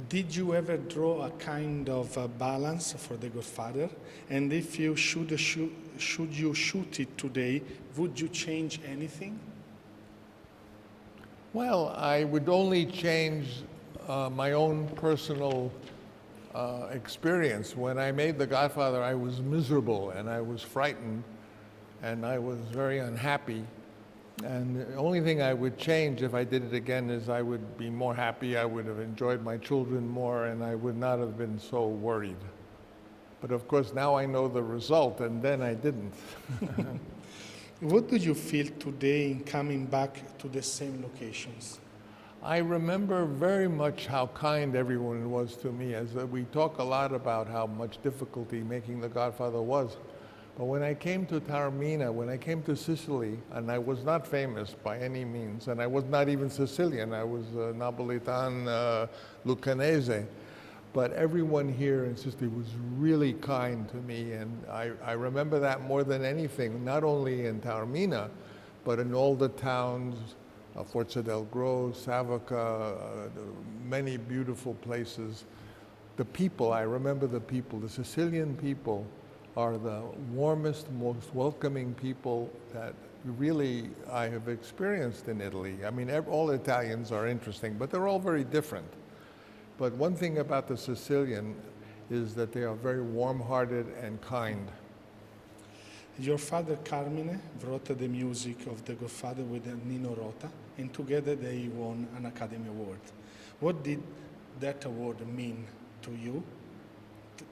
Did you ever draw a kind of a balance for The Godfather? And if you should you shoot it today, would you change anything? Well, I would only change my own personal experience. When I made The Godfather, I was miserable and I was frightened and I was very unhappy. And the only thing I would change if I did it again is I would be more happy, I would have enjoyed my children more, and I would not have been so worried. But of course, now I know the result, and then I didn't. What do you feel today in coming back to the same locations? I remember very much how kind everyone was to me, as we talk a lot about how much difficulty making The Godfather was. But when I came to Taormina, when I came to Sicily, and I was not famous by any means, and I was not even Sicilian, I was Napolitan, Luccanese, but everyone here in Sicily was really kind to me, and I remember that more than anything, not only in Taormina, but in all the towns, Forza del Gro, Savoca, many beautiful places. The people, I remember the people, the Sicilian people, are the warmest, most welcoming people that really I have experienced in Italy. I mean, all Italians are interesting, but they're all very different. But one thing about the Sicilian is that they are very warm-hearted and kind. Your father, Carmine, wrote the music of The Godfather with Nino Rota, and together they won an Academy Award. What did that award mean to you,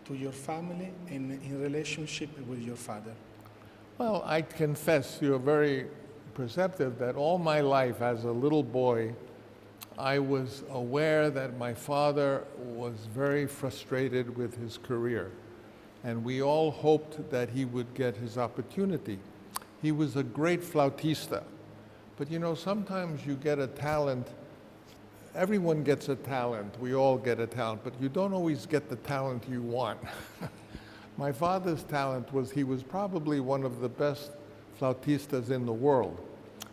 to your family, and in relationship with your father? Well, I confess, you're very perceptive, that all my life as a little boy, I was aware that my father was very frustrated with his career, and we all hoped that he would get his opportunity. He was a great flautista, but you know, sometimes you get a talent. Everyone gets a talent, we all get a talent, but you don't always get the talent you want. My father's talent was he was probably one of the best flautistas in the world,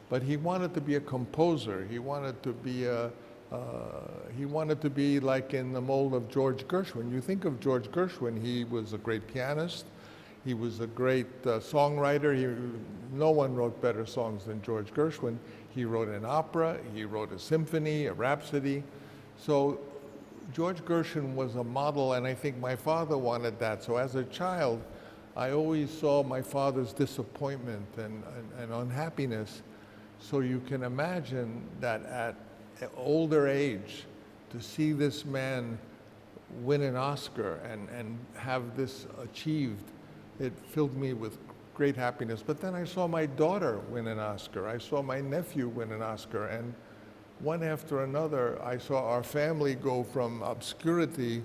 but he wanted to be a composer. He wanted to be like in the mold of George Gershwin. You think of George Gershwin, he was a great pianist, he was a great songwriter. No one wrote better songs than George Gershwin. He wrote an opera, he wrote a symphony, a rhapsody. So George Gershwin was a model, and I think my father wanted that. So as a child, I always saw my father's disappointment and unhappiness. So you can imagine that at an older age, to see this man win an Oscar and have this achieved, it filled me with great happiness. But then I saw my daughter win an Oscar. I saw my nephew win an Oscar. And one after another, I saw our family go from obscurity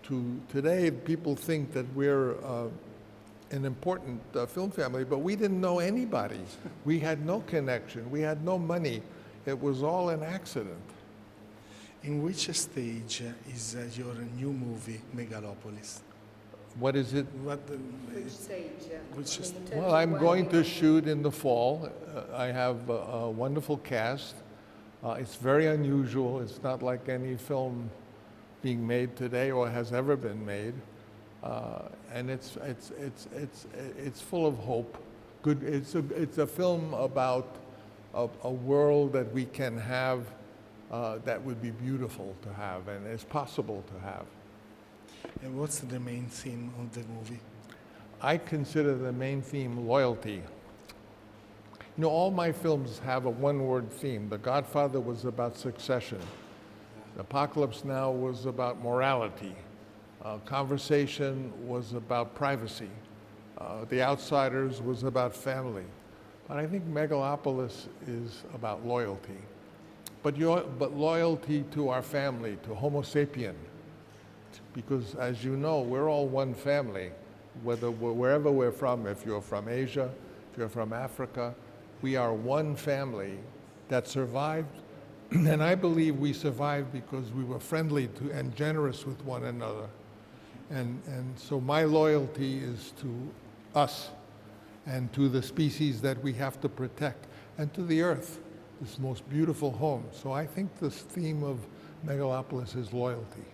to today. People think that we're an important film family, but we didn't know anybody. We had no connection. We had no money. It was all an accident. In which stage is your new movie, Megalopolis? What is it? Which stage? Well, I'm going to shoot in the fall. I have a wonderful cast. It's very unusual. It's not like any film being made today or has ever been made, and it's full of hope. Good. It's a film about a world that we can have that would be beautiful to have and is possible to have. And what's the main theme of the movie? I consider the main theme loyalty. You know, all my films have a one-word theme. The Godfather was about succession. Apocalypse Now was about morality. Conversation was about privacy. The Outsiders was about family. But I think Megalopolis is about loyalty. But loyalty to our family, to Homo sapien. Because as you know, we're all one family, wherever we're from. If you're from Asia, if you're from Africa, we are one family that survived. And I believe we survived because we were friendly and generous with one another. And so my loyalty is to us and to the species that we have to protect and to the earth, this most beautiful home. So I think this theme of Megalopolis is loyalty.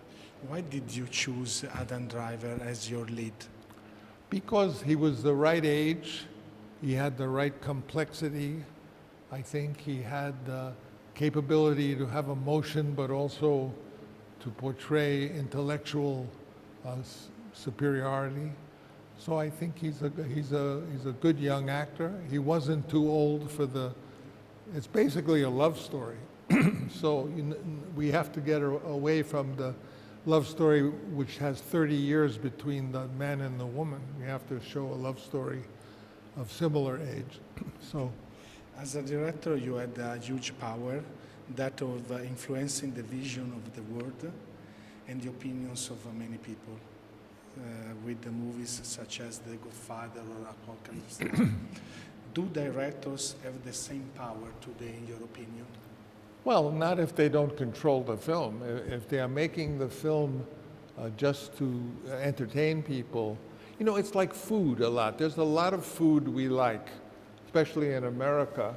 Why did you choose Adam Driver as your lead? Because he was the right age, he had the right complexity. I think he had the capability to have emotion, but also to portray intellectual superiority. So I think he's a good young actor. He wasn't too old for the. It's basically a love story. So we have to get away from the love story which has 30 years between the man and the woman. We have to show a love story of similar age. So, as a director, you had a huge power, that of influencing the vision of the world and the opinions of many people with the movies such as The Godfather or Apocalypse Now. Do directors have the same power today, in your opinion? well, not if they don't control the film. If they are making the film just to entertain people, you know, it's like food a lot. There's a lot of food we like, especially in America,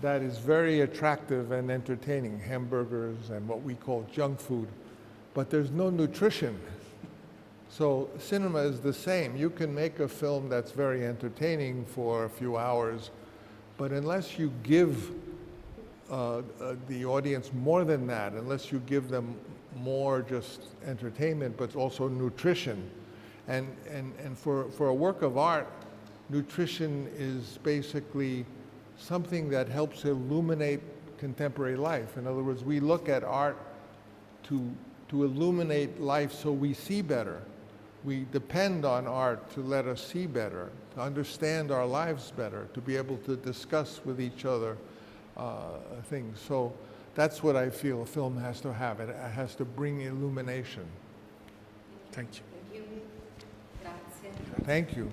that is very attractive and entertaining, hamburgers and what we call junk food, but there's no nutrition. So cinema is the same. You can make a film that's very entertaining for a few hours, but unless you give the audience more than that, unless you give them more just entertainment, but also nutrition. And for a work of art, nutrition is basically something that helps illuminate contemporary life. In other words, we look at art to illuminate life so we see better. We depend on art to let us see better, to understand our lives better, to be able to discuss with each other things. So that's what I feel a film has to have. It has to bring illumination. Thank you. Thank you. Grazie. Thank you.